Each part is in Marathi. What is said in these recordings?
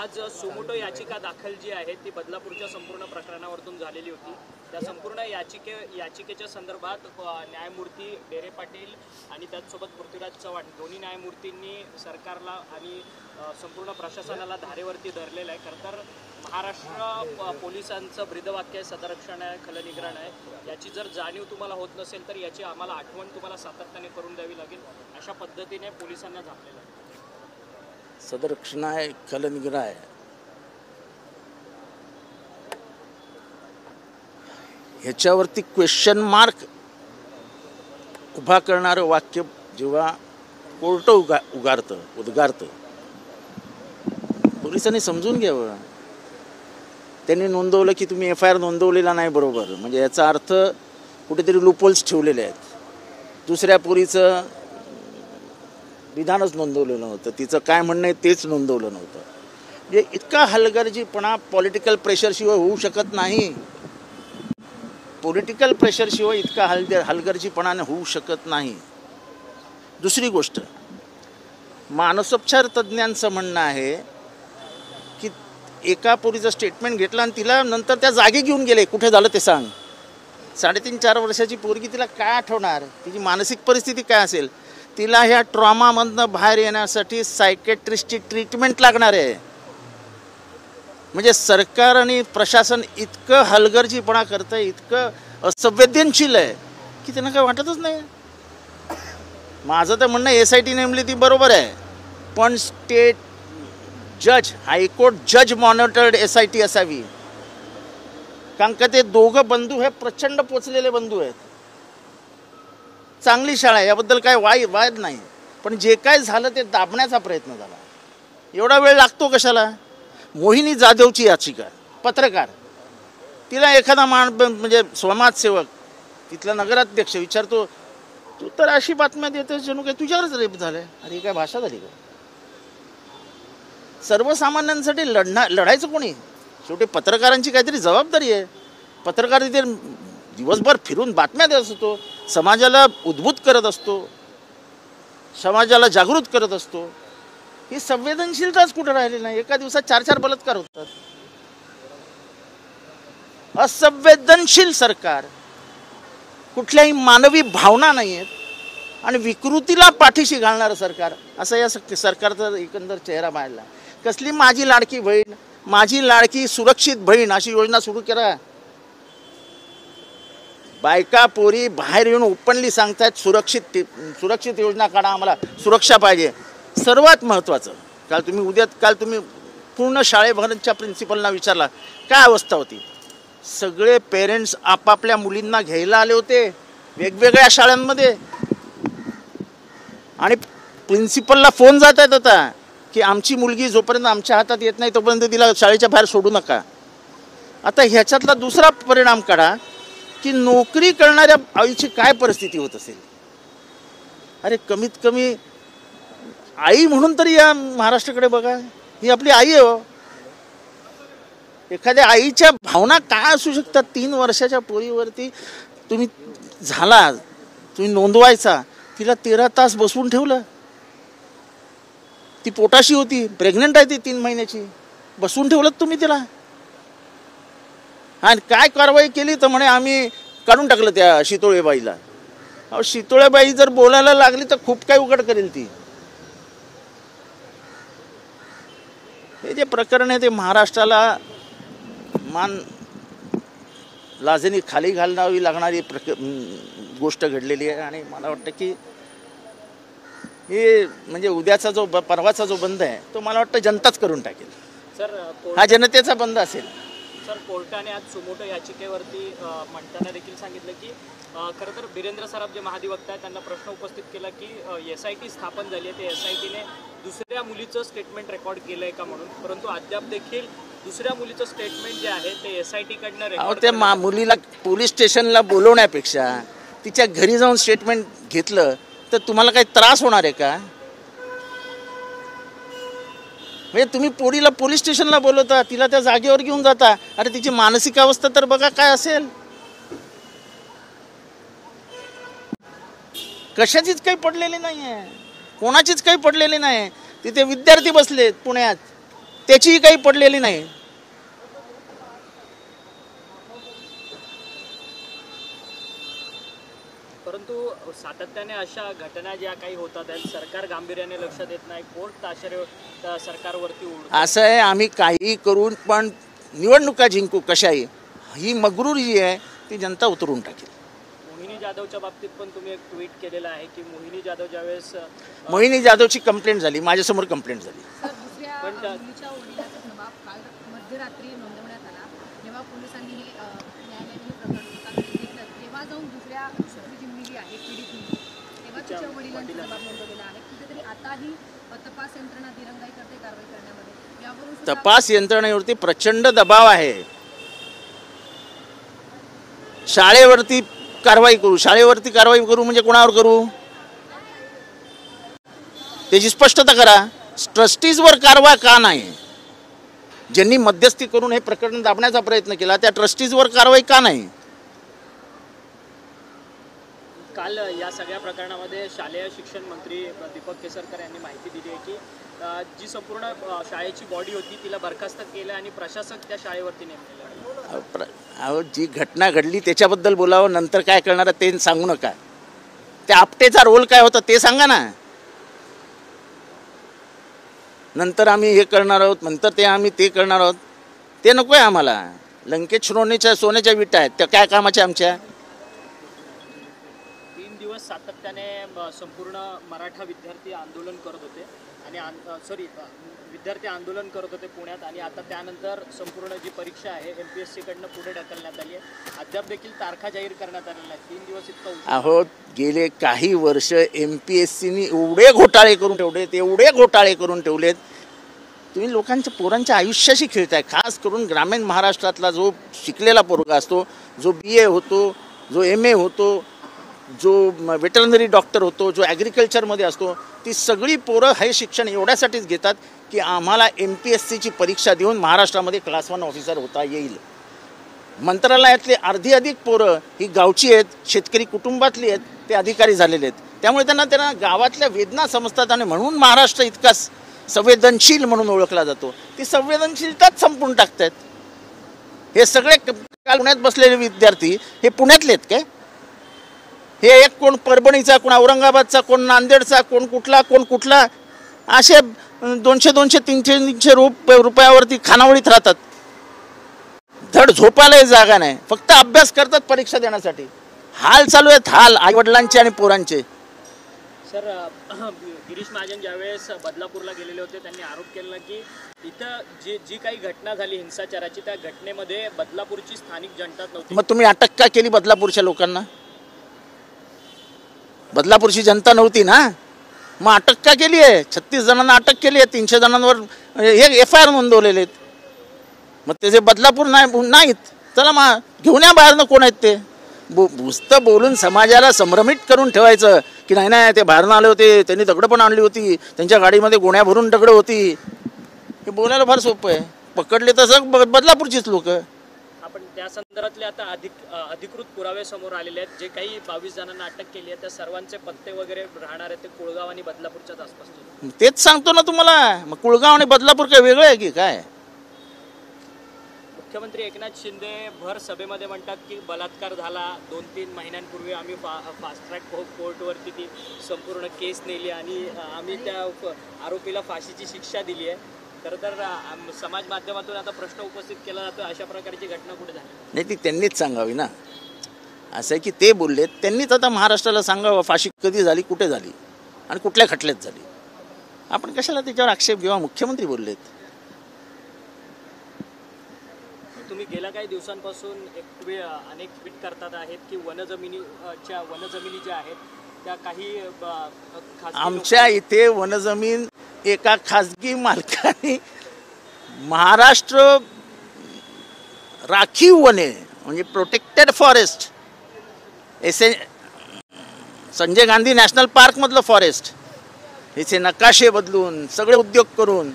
आज सुमोटो याचिका दाखल जी आहे ती बदलापूरच्या संपूर्ण प्रकरणावरून झालेली होती। त्या संपूर्ण याचिकेच्या संदर्भात न्यायमूर्ती डेरे पाटील आणि त्याचसोबत पृथ्वीराज चव्हाण दोन्ही न्यायमूर्तींनी सरकारला आणि संपूर्ण प्रशासनाला धारेवरती धरलेलं आहे। खरं तर महाराष्ट्र पोलिसांचं ब्रीदवाक्य सदरक्षण आहे, खलनिग्रहण आहे। याची जर जाणीव तुम्हाला होत नसेल तर याची आम्हाला आठवण तुम्हाला सातत्याने करून द्यावी लागेल, अशा पद्धतीने पोलिसांना झालेलं आहे। सदरक्षण आहे, खलनिग्रह आहे, ह्याच्यावरती क्वेश्चन मार्क उभा करणारं वाक्य जेव्हा कोर्ट उद्गारतं पोलिसांनी समजून घ्यावं। त्यांनी नोंदवलं की तुम्ही FIR नोंदवलेला नाही बरोबर, म्हणजे याचा अर्थ कुठेतरी लूपहोल्स ठेवलेले आहेत। दुसऱ्या पोरीचं विधानच नोंदवलं नव्हतं, तिचं काय म्हणणं आहे तेच नोंदवलं नव्हतं। म्हणजे इतका हलगर्जीपणा पॉलिटिकल प्रेशरशिवाय होऊ शकत नाही। पॉलिटिकल प्रेशरशिवाय इतका हलगर्जीपणाने होऊ शकत नाही। दुसरी गोष्ट, मानसोपचार तज्ज्ञांचं म्हणणं आहे की एका पोरीचं स्टेटमेंट घेतलं आणि तिला नंतर त्या जागी घेऊन गेले, कुठे झालं ते सांग। 3.5-4 वर्षाची पोरगी, तिला काय आठवणार, तिची मानसिक परिस्थिती काय असेल। तिला ह्या ट्रॉमामधनं बाहेर येण्यासाठी सायकेट्रिस्टची ट्रीटमेंट लागणार आहे। म्हणजे सरकार आणि प्रशासन इतकं हलगर्जीपणा करतं, इतकं असंवेदनशील आहे की त्यांना काय वाटतच नाही। माझं तर म्हणणं SIT नेमली ती बरोबर आहे, पण स्टेट जज, हायकोर्ट जज मॉनिटर्ड SIT असावी। कारण का ते दोघं बंधू हे प्रचंड पोचलेले बंधू आहेत। चांगली शाळा आहे, याबद्दल काय वाद नाही, पण जे काय झालं ते दाबण्याचा प्रयत्न झाला। एवढा वेळ लागतो कशाला। मोहिनी जाधवची याचिका, पत्रकार, तिला एखादा म्हणजे समाजसेवक, तिथला नगराध्यक्ष विचारतो, तू तर अशी बातम्या देतोस जणू काय तुझ्यावरच रेप झालंय। अरे काय भाषा झाली का। सर्वसामान्यांसाठी लढायचं कोणी, शेवटी पत्रकारांची काहीतरी जबाबदारी आहे। पत्रकार तिथे दिवसभर फिरून बातम्या देत असतो, समाजाला उद्बुद्ध करत असतो, समाजाला जागृत करत असतो। ही संवेदनशीलताच कुठं राहिली नाही। एका दिवसात 4-4 बलात्कार होतात। असंवेदनशील सरकार, कुठल्याही मानवी भावना नाही आहेत आणि विकृतीला पाठीशी घालणारं सरकार, असं या सरकारचा एकंदर चेहरा मांडला। कसली माझी लाडकी बहीण, माझी लाडकी सुरक्षित बहीण अशी योजना सुरू करा। बायका पोरी बाहेर येऊन ओपनली सांगतात सुरक्षित योजना काढा, आम्हाला सुरक्षा पाहिजे। सर्वात महत्त्वाचं, काल तुम्ही पूर्ण शाळेभरांच्या प्रिन्सिपलना विचारला काय अवस्था होती। सगळे पेरेंट्स आपापल्या मुलींना घ्यायला आले होते वेगवेगळ्या शाळांमध्ये, आणि प्रिन्सिपलला फोन जात आहेत आता की आमची मुलगी जोपर्यंत आमच्या हातात येत नाही तोपर्यंत तिला शाळेच्या बाहेर सोडू नका। आता ह्याच्यातला दुसरा परिणाम काढा की नोकरी करणाऱ्या आईची काय परिस्थिती होत असेल। अरे कमीत कमी आई म्हणून तरी या महाराष्ट्राकडे बघा, ही आपली आई आहे हो। एखाद्या आईच्या भावना काय असू शकतात। 3 वर्षाच्या पोरीवरती तुम्ही नोंदवायचा, तिला 13 तास बसवून ठेवलं। ती पोटाशी होती, प्रेग्नंट आहे ती 3 महिन्याची, बसवून ठेवलं तुम्ही तिला। आणि काय कारवाई केली तर म्हणे आम्ही काढून टाकलं त्या शितोळेबाईला। अहो शितोळेबाई जर बोलायला लागली तर खूप काही उघड करेल ती। हे जे प्रकरण आहे ते महाराष्ट्राला लाजेने खाली घालावी लागणारी गोष्ट घडलेली आहे। आणि मला वाटतं की हे म्हणजे उद्याचा परवाचा जो बंद आहे तो मला वाटतं जनताच करून टाकेल। सर हा जनतेचा बंद असेल। सर कोर्टाने आज सुमोटो याचिकेवरती म्हणताना देखील सांगितलं की खरं तर वीरेंद्र सराफ जे महाधिवक्ता आहेत त्यांना प्रश्न उपस्थित केला की SIT स्थापन झाली आहे, ते SITने दुसऱ्या मुलीचं स्टेटमेंट रेकॉर्ड केलं आहे का म्हणून, परंतु अद्याप देखील दुसऱ्या मुलीचं स्टेटमेंट जे आहे ते SITकडनं रेकॉर्ड। त्या मुलीला पोलीस स्टेशनला बोलवण्यापेक्षा तिच्या घरी जाऊन स्टेटमेंट घेतलं तर तुम्हाला काही त्रास होणार आहे का। म्हणजे तुम्ही पोरीला पोलीस स्टेशनला बोलवता, तिला त्या जागेवर घेऊन जाता, अरे तिची मानसिक अवस्था तर बघा काय असेल। कशाचीच काही पडलेली नाही आहे, कोणाचीच काही पडलेली नाही। तिथे विद्यार्थी बसलेत पुण्यात, त्याचीही काही पडलेली नाही. परंतु सातत्याने अशा घटना ज्या काही होतात आहेत सरकार गांभीर्याने लक्ष देत नाही, कोर्ट ताशेरे सरकारवरती ओढतं. असं आहे, आम्ही काही करून पण निवडणुका जिंकू कशाही, ही मगरूर जी आहे ती जनता उतरून टाकेल. मोहिनी जाधवच्या बाबतीत पण तुम्ही एक ट्विट केलेलं आहे की मोहिनी जाधव ज्यावेळेस मोहिनी जाधवची कंप्लेंट झाली, माझ्यासमोर कंप्लेंट झाली. सर, दुसऱ्या मुलीच्या वडिलांचा जबाब काल मध्यरात्री नोंदवण्यात आला. जेव्हा पोलिसांनी हे न्यायालयाने हे प्रकरण हातामध्ये घेतलं, तेव्हा जाऊन दुसऱ्या जी मुलगी आहे पीडित मुलगी, तेव्हा तिच्या वडिलांचा जबाब नोंदवलेला आहे. कुठेतरी आताही तपास यंत्रणा दिरंगाई करते कारवाई करण्यामध्ये. यावरून सुद्धा तपास यंत्रणेवरती प्रचंड दबाव आहे. शाळेवरती कारवाई करू म्हणजे कोणावर करू त्याची स्पष्टता करा. ट्रस्टीजवर कारवाई का नाही? ज्यांनी मध्यस्थी करून हे प्रकरण दाबण्याचा प्रयत्न केला त्या ट्रस्टीजवर कारवाई का नाही? काल या सगळ्या प्रकरणामध्ये शालेय शिक्षण मंत्री दीपक केसरकर यांनी माहिती दिली आहे की जी संपूर्ण शाळेची बॉडी होती तिला बरखास्त केलं आणि प्रशासक त्या शाळेवरती नेमलेलं. अहो, जी घटना घडली त्याच्याबद्दल बोलावं, नंतर काय करणार ते सांगू नका. त्या आपटेचा रोल काय होता ते सांगा ना. नंतर आम्ही हे करणार आहोत, नंतर ते आम्ही ते करणार आहोत, ते नको आहे आम्हाला. लंकेत सोन्याच्या विटा आहेत, त्या काय कामाच्या आमच्या? 3 दिवस सातत्याने संपूर्ण मराठा विद्यार्थी आंदोलन करत होते आणि विद्यार्थी आंदोलन करत होते पुण्यात, आणि आता त्यानंतर संपूर्ण जी परीक्षा आहे MPSC कडनं पुढे ढकलण्यात आली आहे. अद्याप देखील तारखा जाहीर करण्यात आलेल्या आहेत. 3 दिवस इतका उशीर. अहो, गेले काही वर्ष MPSCनी एवढे घोटाळे करून ठेवलेत. तुम्ही लोकांच्या पोरांच्या आयुष्याशी खेळताय. खास करून ग्रामीण महाराष्ट्रातला जो शिकलेला पोरगा असतो, जो BA होतो, जो MA होतो, जो वेटरनरी डॉक्टर होतो, जो ॲग्रिकल्चरमध्ये असतो, ती सगळी पोरं हे शिक्षण एवढ्यासाठीच घेतात की आम्हाला MPSCची परीक्षा देऊन महाराष्ट्रामध्ये क्लास 1 ऑफिसर होता येईल. मंत्रालयातले अधिक पोरं ही गावची आहेत, शेतकरी कुटुंबातली आहेत, ते अधिकारी झालेले आहेत. त्यामुळे त्यांना गावातल्या वेदना समजतात आणि म्हणून महाराष्ट्र इतका संवेदनशील म्हणून ओळखला जातो. ती संवेदनशीलताच संपून टाकतात. हे सगळे काल पुण्यात बसलेले विद्यार्थी हे पुण्यातले आहेत काय? हे एक कोण परभणीचा, कोण औरंगाबादचा, कोण नांदेडचा, कोण कुठला असे 200-300 रुपयावरती खानावळीत राहतात. धड झोपायला जागा नाही, फक्त अभ्यास करतात परीक्षा देण्यासाठी. हाल चालू आहेत, हाल आईवडिलांचे आणि पोरांचे. सर, गिरीश महाजन ज्यावेळेस बदलापूरला गेलेले होते त्यांनी आरोप केला की इथं जी काही घटना झाली हिंसाचाराची, त्या घटनेमध्ये बदलापूरची स्थानिक जनता नव्हती. मग तुम्ही अटक का केली बदलापूरच्या लोकांना? बदलापूरची जनता नव्हती ना, मग अटक का केली आहे? 36 जणांना अटक केली आहे, 300 जणांवर हे FIR नोंदवलेले आहेत. मग त्याचे बदलापूर नाहीत, चला मग घेऊन या बाहेरनं कोण आहेत ते. नुसतं बोलून समाजाला संभ्रमित करून ठेवायचं की नाही ते बाहेरनं आले होते, त्यांनी दगडं पण आणली होती, त्यांच्या गाडीमध्ये गोण्या भरून दगडं होती. हे बोलायला फार सोपं आहे. पकडले तर बदलापूरचीच लोक. आपण त्या संदर्भातले आता अधिकृत पुरावे समोर आलेले आहेत. जे काही 22 जणांना अटक केली आहे त्या सर्वांचे पत्ते वगैरे राहणार आहेत ते कुळगाव आणि बदलापूरच्याच आसपास. तेच सांगतो ना तुम्हाला. मग कुळगाव आणि बदलापूर काय वेगळं आहे की काय? मुख्यमंत्री एकनाथ शिंदे भर सभेमध्ये म्हणतात की बलात्कार झाला, 2-3 महिन्यांपूर्वी आम्ही फास्ट ट्रॅक कोर्टवरती ती संपूर्ण केस नेली आणि आम्ही त्या आरोपीला फाशीची शिक्षा दिली आहे. खरं तर समाज माध्यमातून आता प्रश्न उपस्थित केला जातो, अशा प्रकारची घटना कुठे झाली नाही? ती त्यांनीच सांगावी ना. असं आहे की ते बोललेत, त्यांनीच आता महाराष्ट्राला सांगावं फाशी कधी झाली, कुठे झाली आणि कुठल्या खटल्यात झाली. आपण कशाला त्याच्यावर आक्षेप घेऊ? मुख्यमंत्री बोललेत. तुम्ही गेल्या काही दिवसांपासून अनेक ट्विट करतात आहेत की वनजमिनी ज्या आहेत त्या काही आमच्या इथे वनजमीन एका खाजगी मालकाने महाराष्ट्र राखीव वने म्हणजे protected forest, Sanjay Gandhi national पार्कमधलं फॉरेस्ट, याचे नकाशे बदलून सगळे उद्योग करून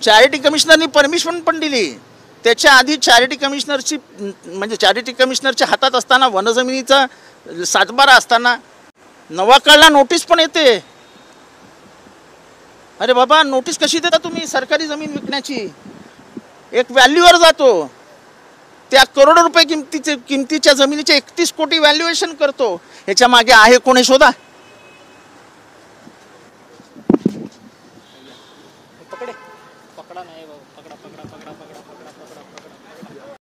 चॅरिटी कमिशनरनी परमिशन पण दिली. त्याच्या आधी चॅरिटी कमिशनरच्या हातात असताना वनजमिनीचा सातबारा असताना नवाकाळला नोटीस पण येते. अरे बाबा, नोटीस कशी देता तुम्ही सरकारी जमीन विकण्याची? एक व्हॅल्यूवर जातो, त्या करोडो रुपये किमतीच्या जमिनीचे 31 कोटी व्हॅल्युएशन करतो. ह्याच्या मागे आहे कोणी शोधा. पकडा नाही बाबा, पकडा पकडा पकडा पकडा पकडा पकडा पकडा.